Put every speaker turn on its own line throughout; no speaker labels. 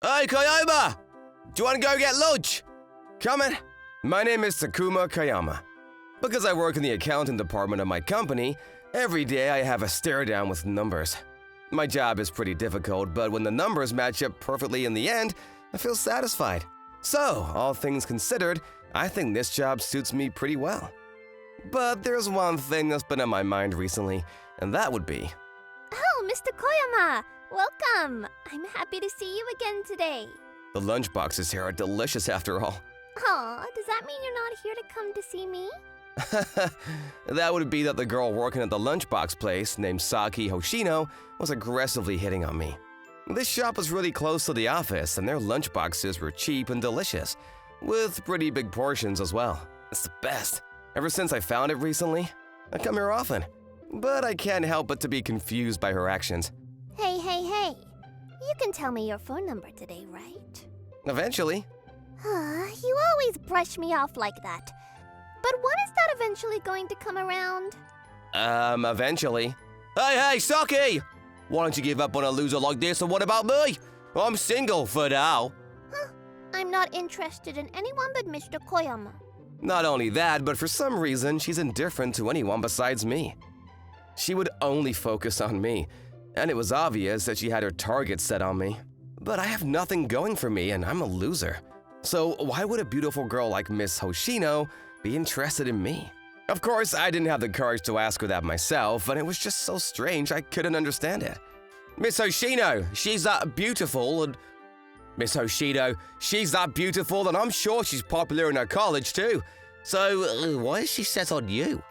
Hey, Kayama! Do you want to go get lunch? Coming? My name is Takuma Kayama. Because I work in the accounting department of my company, every day I have a stare down with numbers. My job is pretty difficult, but when the numbers match up perfectly in the end, I feel satisfied. So, all things considered, I think this job suits me pretty well. But there's one thing that's been on my mind recently, and that would be…
Oh, Mr. Koyama! Welcome! I'm happy to see you again today.
The lunchboxes here are delicious after all.
Aw, does that mean you're not here to come to see me?
That would be that the girl working at the lunchbox place, named Saki Hoshino, was aggressively hitting on me. This shop was really close to the office, and their lunchboxes were cheap and delicious, with pretty big portions as well. It's the best. Ever since I found it recently, I come here often. But I can't help but to be confused by her actions.
Hey. You can tell me your phone number today, right?
Eventually.
You always brush me off like that. But when is that eventually going to come around?
Eventually. Hey, Saki! Why don't you give up on a loser like this, and what about me? I'm single for now.
I'm not interested in anyone but Mr. Koyama.
Not only that, but for some reason, she's indifferent to anyone besides me. She would only focus on me, and it was obvious that she had her target set on me. But I have nothing going for me, and I'm a loser. So why would a beautiful girl like Miss Hoshino be interested in me? Of course, I didn't have the courage to ask her that myself, and it was just so strange I couldn't understand it. Miss Hoshino, she's that beautiful, and… Miss Hoshino, she's that beautiful, and I'm sure she's popular in her college too. So why is she set on you?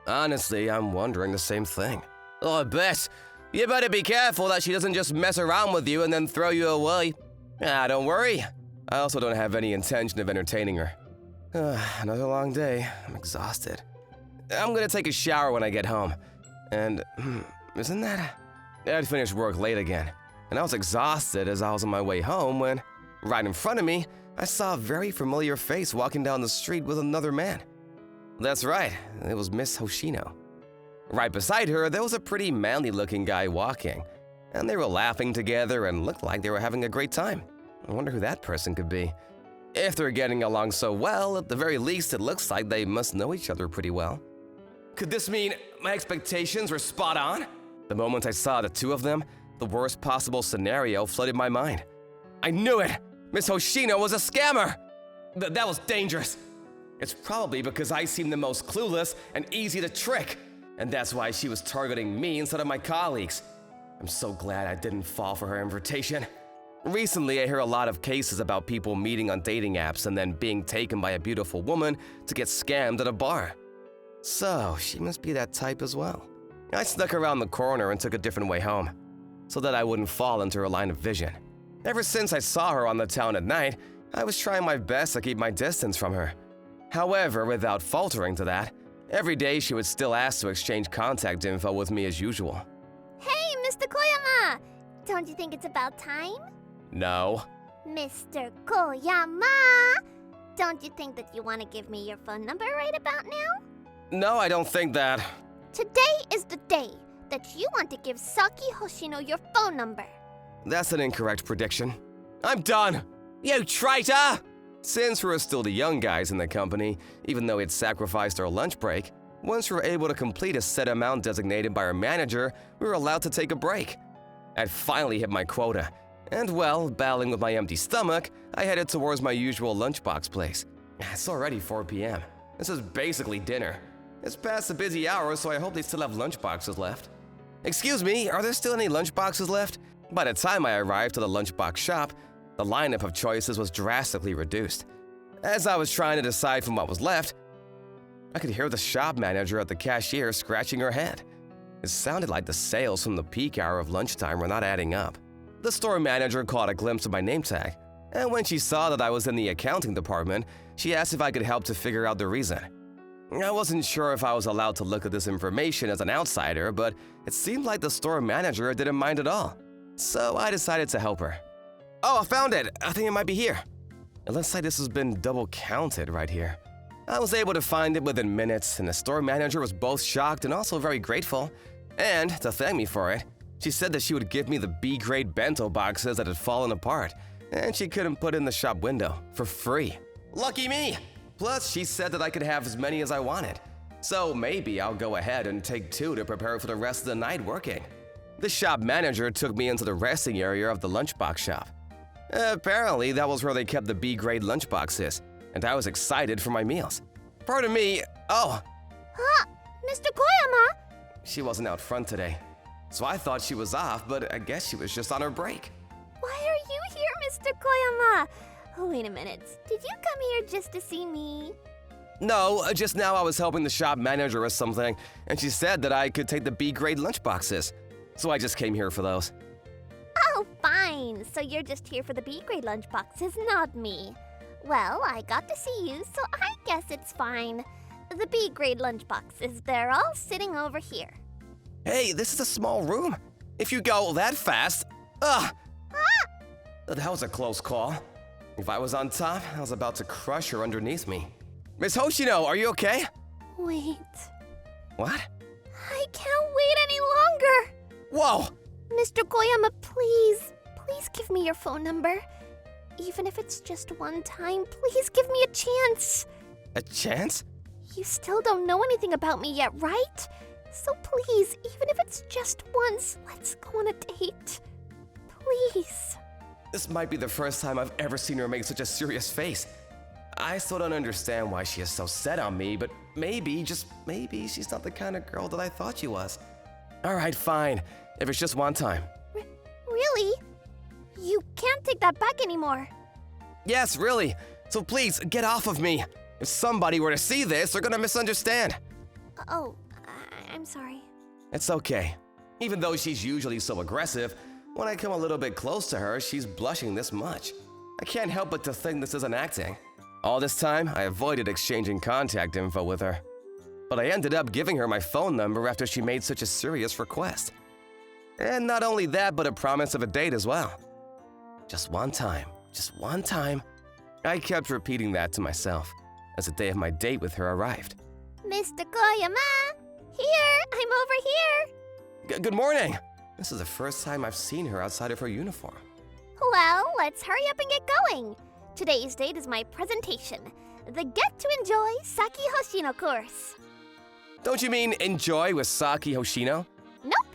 Honestly, I'm wondering the same thing. Oh, I bet. You better be careful that she doesn't just mess around with you and then throw you away. Don't worry. I also don't have any intention of entertaining her. Another long day. I'm exhausted. I'm gonna take a shower when I get home. And isn't that… I'd finished work late again, and I was exhausted as I was on my way home when, right in front of me, I saw a very familiar face walking down the street with another man. That's right, it was Miss Hoshino. Right beside her, there was a pretty manly-looking guy walking, and they were laughing together and looked like they were having a great time. I wonder who that person could be. If they're getting along so well, at the very least it looks like they must know each other pretty well. Could this mean my expectations were spot on? The moment I saw the two of them, the worst possible scenario flooded my mind. I knew it! Miss Hoshino was a scammer! That was dangerous. It's probably because I seem the most clueless and easy to trick, and that's why she was targeting me instead of my colleagues. I'm so glad I didn't fall for her invitation. Recently, I hear a lot of cases about people meeting on dating apps and then being taken by a beautiful woman to get scammed at a bar. So, she must be that type as well. I snuck around the corner and took a different way home, so that I wouldn't fall into her line of vision. Ever since I saw her on the town at night, I was trying my best to keep my distance from her. However, without faltering to that, every day she would still ask to exchange contact info with me as usual.
Hey, Mr. Koyama! Don't you think it's about time?
No.
Mr. Koyama! Don't you think that you want to give me your phone number right about now?
No, I don't think that.
Today is the day that you want to give Saki Hoshino your phone number.
That's an incorrect prediction. I'm done! You traitor! Since we're still the young guys in the company, even though we'd sacrificed our lunch break, once we were able to complete a set amount designated by our manager, we were allowed to take a break. I'd finally hit my quota, and well, battling with my empty stomach, I headed towards my usual lunchbox place. It's already 4 p.m. This is basically dinner. It's past the busy hour, so I hope they still have lunchboxes left. Excuse me, are there still any lunchboxes left? By the time I arrived to the lunchbox shop, the lineup of choices was drastically reduced. As I was trying to decide from what was left, I could hear the shop manager at the cashier scratching her head. It sounded like the sales from the peak hour of lunchtime were not adding up. The store manager caught a glimpse of my name tag, and when she saw that I was in the accounting department, she asked if I could help to figure out the reason. I wasn't sure if I was allowed to look at this information as an outsider, but it seemed like the store manager didn't mind at all. So I decided to help her. Oh, I found it! I think it might be here. It looks like this has been double counted right here. I was able to find it within minutes, and the store manager was both shocked and also very grateful. And, to thank me for it, she said that she would give me the B-grade bento boxes that had fallen apart, and she couldn't put in the shop window for free. Lucky me! Plus, she said that I could have as many as I wanted. So maybe I'll go ahead and take 2 to prepare for the rest of the night working. The shop manager took me into the resting area of the lunchbox shop. Apparently, that was where they kept the B-grade lunchboxes, and I was excited for my meals. Pardon me, oh!
Huh? Mr. Koyama?
She wasn't out front today, so I thought she was off, but I guess she was just on her break.
Why are you here, Mr. Koyama? Oh, wait a minute. Did you come here just to see me?
No, just now I was helping the shop manager with something, and she said that I could take the B-grade lunchboxes. So I just came here for those.
Oh, fine. So you're just here for the B-grade lunchboxes, not me. Well, I got to see you, so I guess it's fine. The B-grade lunchboxes, they're all sitting over here.
Hey, this is a small room. If you go that fast, Ah! That was a close call. If I was on top, I was about to crush her underneath me. Miss Hoshino, are you okay?
Wait.
What?
I can't wait any longer.
Whoa!
Mr. Koyama, please give me your phone number. Even if it's just one time, please give me a chance.
A chance?
You still don't know anything about me yet, right? So please, even if it's just once, let's go on a date. Please.
This might be the first time I've ever seen her make such a serious face. I still don't understand why she is so set on me, but maybe, just maybe, she's not the kind of girl that I thought she was. All right, fine. If it's just one time.
Really? You can't take that back anymore.
Yes, really. So please, get off of me. If somebody were to see this, they're gonna misunderstand.
Oh, I'm sorry.
It's okay. Even though she's usually so aggressive, when I come a little bit close to her, she's blushing this much. I can't help but to think this isn't acting. All this time, I avoided exchanging contact info with her. But I ended up giving her my phone number after she made such a serious request. And not only that, but a promise of a date as well. Just one time, just one time. I kept repeating that to myself as the day of my date with her arrived.
Mr. Koyama! Here! I'm over here!
Good morning! This is the first time I've seen her outside of her uniform.
Well, let's hurry up and get going. Today's date is my presentation, the Get to Enjoy Saki Hoshino course.
Don't you mean enjoy with Saki Hoshino?
Nope.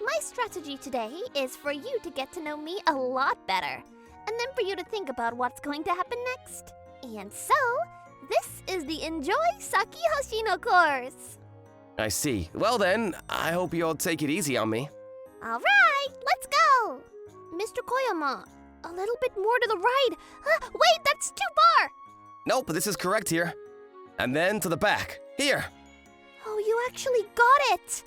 My strategy today is for you to get to know me a lot better, and then for you to think about what's going to happen next. And so, this is the Enjoy Saki Hoshino course.
I see. Well then, I hope you'll take it easy on me.
All right, let's go. Mr. Koyama, a little bit more to the right. Wait, that's too far.
Nope, this is correct here. And then to the back. Here.
Oh, you actually got it.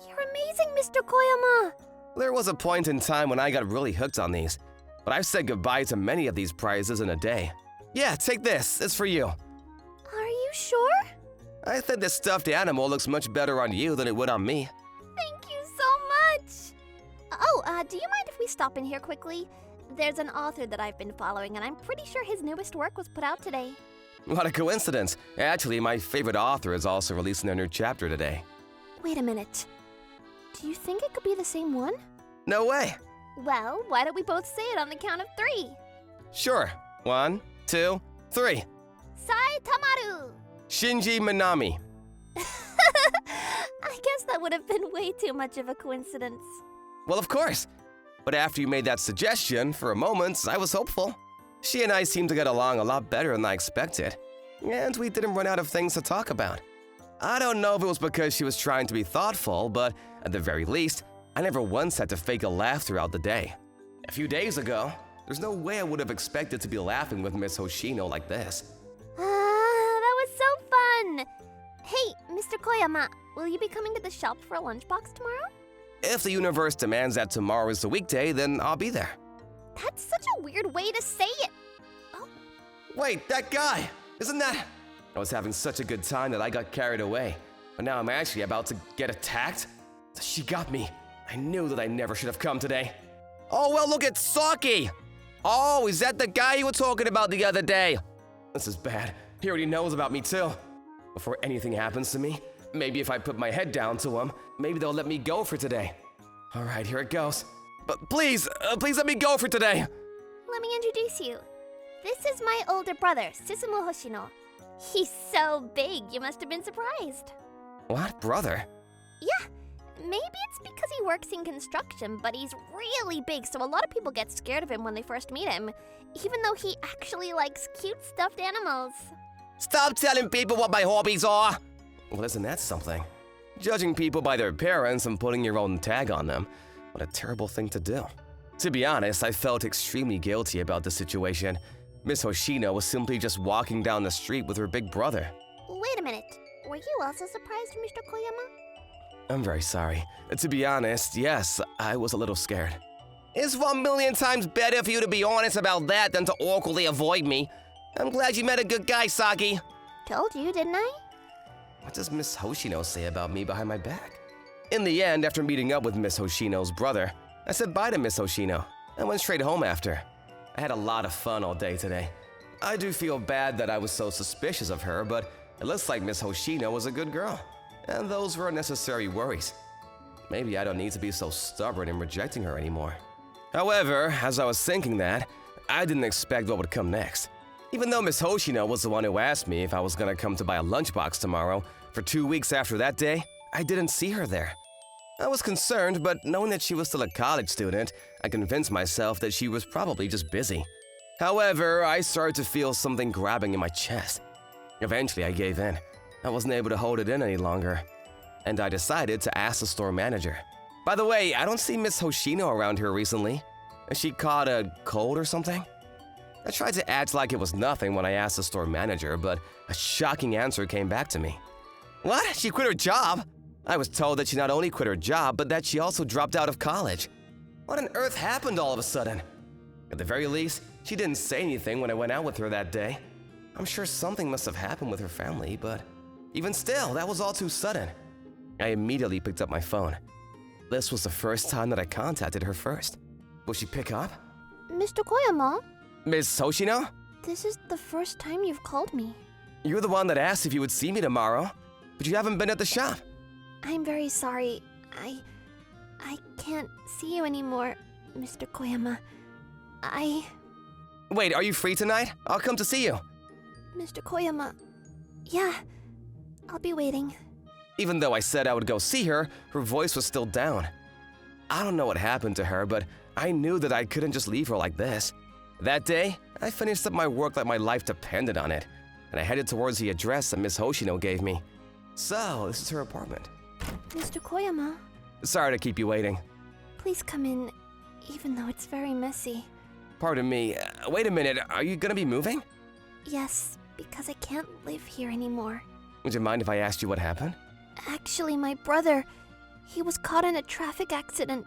You're amazing, Mr. Koyama.
There was a point in time when I got really hooked on these, but I've said goodbye to many of these prizes in a day. Yeah, take this. It's for you.
Are you sure?
I think this stuffed animal looks much better on you than it would on me.
Thank you so much. Oh, do you mind if we stop in here quickly? There's an author that I've been following, and I'm pretty sure his newest work was put out today.
What a coincidence. Actually, my favorite author is also releasing their new chapter today.
Wait a minute. Do you think it could be the same one?
No way.
Well, why don't we both say it on the count of 3?
Sure. 1, 2, 3.
Saitamaru!
Shinji Minami.
I guess that would have been way too much of a coincidence.
Well, of course. But after you made that suggestion, for a moment, I was hopeful. She and I seemed to get along a lot better than I expected. And we didn't run out of things to talk about. I don't know if it was because she was trying to be thoughtful, but at the very least, I never once had to fake a laugh throughout the day. A few days ago, there's no way I would have expected to be laughing with Miss Hoshino like this.
That was so fun! Hey, Mr. Koyama, will you be coming to the shop for a lunchbox tomorrow?
If the universe demands that tomorrow is a weekday, then I'll be there.
That's such a weird way to say it. Oh.
Wait, that guy! Isn't that… I was having such a good time that I got carried away. But now I'm actually about to get attacked? She got me. I knew that I never should have come today. Oh, well, look at Saki! Oh, is that the guy you were talking about the other day? This is bad. He already knows about me, too. Before anything happens to me, maybe if I put my head down to him, maybe they'll let me go for today. All right, here it goes. But please let me go for today.
Let me introduce you. This is my older brother, Susumu Hoshino. He's so big, you must have been surprised.
What, brother?
Yeah, maybe it's because he works in construction, but he's really big, so a lot of people get scared of him when they first meet him, even though he actually likes cute stuffed animals.
Stop telling people what my hobbies are! Well, isn't that something? Judging people by their appearance and putting your own tag on them. What a terrible thing to do. To be honest, I felt extremely guilty about the situation. Miss Hoshino was simply just walking down the street with her big brother.
Wait a minute, were you also surprised, Mr. Koyama?
I'm very sorry. To be honest, yes, I was a little scared. It's 1,000,000 times better for you to be honest about that than to awkwardly avoid me. I'm glad you met a good guy, Saki.
Told you, didn't I?
What does Miss Hoshino say about me behind my back? In the end, after meeting up with Miss Hoshino's brother, I said bye to Miss Hoshino and went straight home after. I had a lot of fun all day today. I do feel bad that I was so suspicious of her, but it looks like Miss Hoshino was a good girl, and those were unnecessary worries. Maybe I don't need to be so stubborn in rejecting her anymore. However, as I was thinking that, I didn't expect what would come next. Even though Miss Hoshino was the one who asked me if I was gonna come to buy a lunchbox tomorrow, for 2 weeks after that day, I didn't see her there. I was concerned, but knowing that she was still a college student, I convinced myself that she was probably just busy. However, I started to feel something grabbing in my chest. Eventually, I gave in. I wasn't able to hold it in any longer, and I decided to ask the store manager. By the way, I don't see Miss Hoshino around here recently. Has she caught a cold or something? I tried to act like it was nothing when I asked the store manager, but a shocking answer came back to me. What? She quit her job? I was told that she not only quit her job, but that she also dropped out of college. What on earth happened all of a sudden? At the very least, she didn't say anything when I went out with her that day. I'm sure something must have happened with her family, but even still, that was all too sudden. I immediately picked up my phone. This was the first time that I contacted her first. Will she pick up?
Mr. Koyama,
Miss Hoshino?
this is the first time you've called me.
You're the one that asked if you would see me tomorrow, but you haven't been at the shop.
I'm very sorry. I can't see you anymore, Mr. Koyama.
Wait, are you free tonight? I'll come to see you.
Mr. Koyama. Yeah, I'll be waiting.
Even though I said I would go see her, her voice was still down. I don't know what happened to her, but I knew that I couldn't just leave her like this. That day, I finished up my work like my life depended on it, and I headed towards the address that Miss Hoshino gave me. So, this is her apartment.
Mr. Koyama,
Sorry to keep you waiting.
please come in, even though it's very messy.
Pardon me, wait a minute, are you gonna be moving?
Yes, because I can't live here anymore.
Would you mind if I asked you what happened?
Actually, my brother, he was caught in a traffic accident.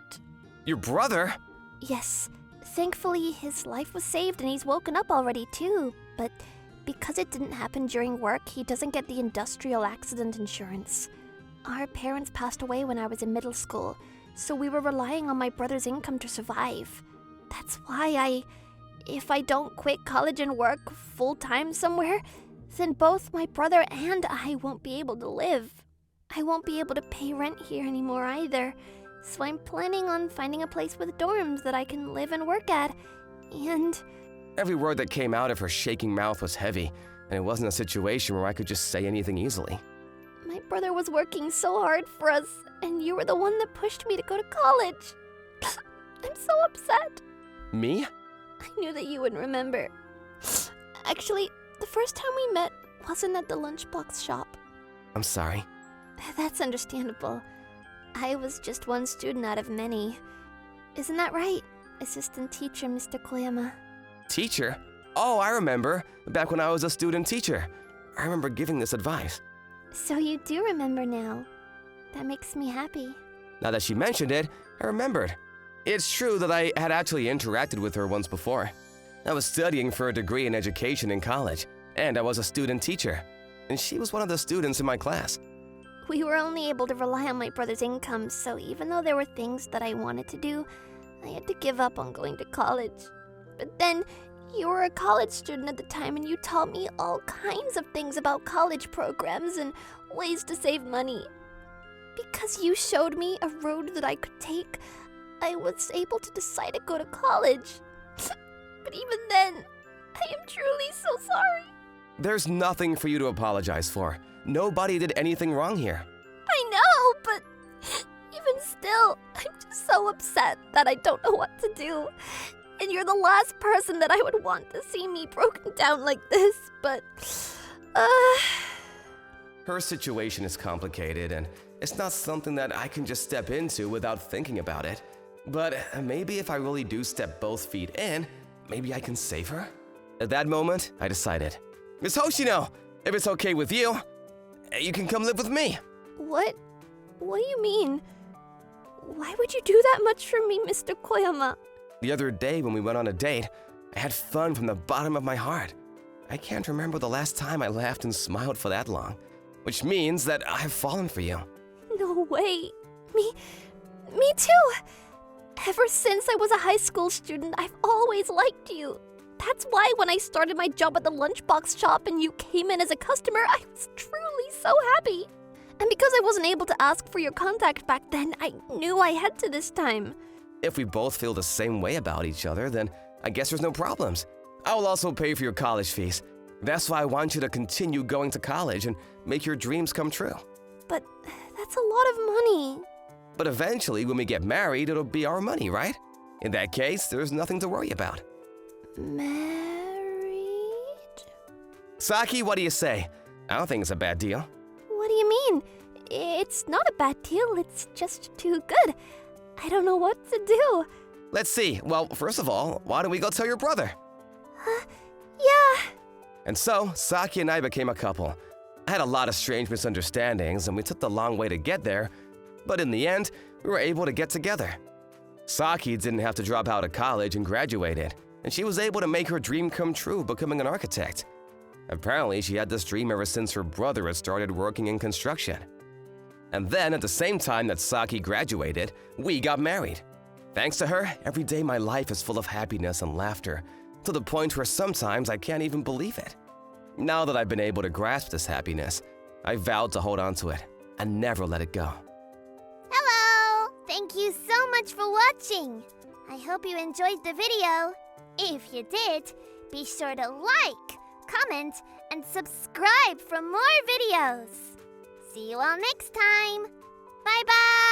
Your brother?
Yes, thankfully his life was saved and he's woken up already too, but because it didn't happen during work, he doesn't get the industrial accident insurance. Our parents passed away when I was in middle school, so we were relying on my brother's income to survive. That's why if I don't quit college and work full-time somewhere, then both my brother and I won't be able to live. I won't be able to pay rent here anymore either, so I'm planning on finding a place with dorms that I can live and work at, and...
Every word that came out of her shaking mouth was heavy, and it wasn't a situation where I could just say anything easily.
My brother was working so hard for us, and you were the one that pushed me to go to college. I'm so upset.
Me?
I knew that you wouldn't remember. Actually, the first time we met wasn't at the lunchbox shop.
I'm sorry.
That's understandable. I was just one student out of many. Isn't that right, Assistant Teacher Mr. Koyama?
Teacher? Oh, I remember. Back when I was a student teacher. I remember giving this advice.
So you do remember now. That makes me happy.
Now that she mentioned it, I remembered. It's true that I had actually interacted with her once before. I was studying for a degree in education in college, and I was a student teacher. And she was one of the students in my class.
We were only able to rely on my brother's income, so even though there were things that I wanted to do, I had to give up on going to college. But then, you were a college student at the time and you taught me all kinds of things about college programs and ways to save money. Because you showed me a road that I could take, I was able to decide to go to college. But even then I am truly so sorry.
There's nothing for you to apologize for. Nobody did anything wrong here.
I know, but even still, I'm just so upset that I don't know what to do. And you're the last person that I would want to see me broken down like this, but...
Her situation is complicated, and it's not something that I can just step into without thinking about it. But maybe if I really do step both feet in, maybe I can save her? At that moment, I decided, Miss Hoshino, if it's okay with you, you can come live with me.
What do you mean? Why would you do that much for me, Mr. Koyama?
The other day when we went on a date, I had fun from the bottom of my heart. I can't remember the last time I laughed and smiled for that long, which means that I have fallen for you.
No way. Me too. Ever since I was a high school student, I've always liked you. That's why when I started my job at the lunchbox shop and you came in as a customer, I was truly so happy. And because I wasn't able to ask for your contact back then, I knew I had to this time.
If we both feel the same way about each other, then I guess there's no problems. I will also pay for your college fees. That's why I want you to continue going to college and make your dreams come true.
But that's a lot of money.
But eventually, when we get married, it'll be our money, right? In that case, there's nothing to worry about.
Married?
Saki, what do you say? I don't think it's a bad deal.
What do you mean? It's not a bad deal, it's just too good. I don't know what to do.
Let's see. Well, first of all, why don't we go tell your brother?
Yeah.
And so, Saki and I became a couple. I had a lot of strange misunderstandings, and we took the long way to get there, but in the end, we were able to get together. Saki didn't have to drop out of college and graduated, and she was able to make her dream come true, becoming an architect. Apparently, she had this dream ever since her brother had started working in construction. And then, at the same time that Saki graduated, we got married. Thanks to her, every day my life is full of happiness and laughter, to the point where sometimes I can't even believe it. Now that I've been able to grasp this happiness, I vowed to hold on to it and never let it go.
Hello! Thank you so much for watching. I hope you enjoyed the video. If you did, be sure to like, comment, and subscribe for more videos. See you all next time. Bye-bye!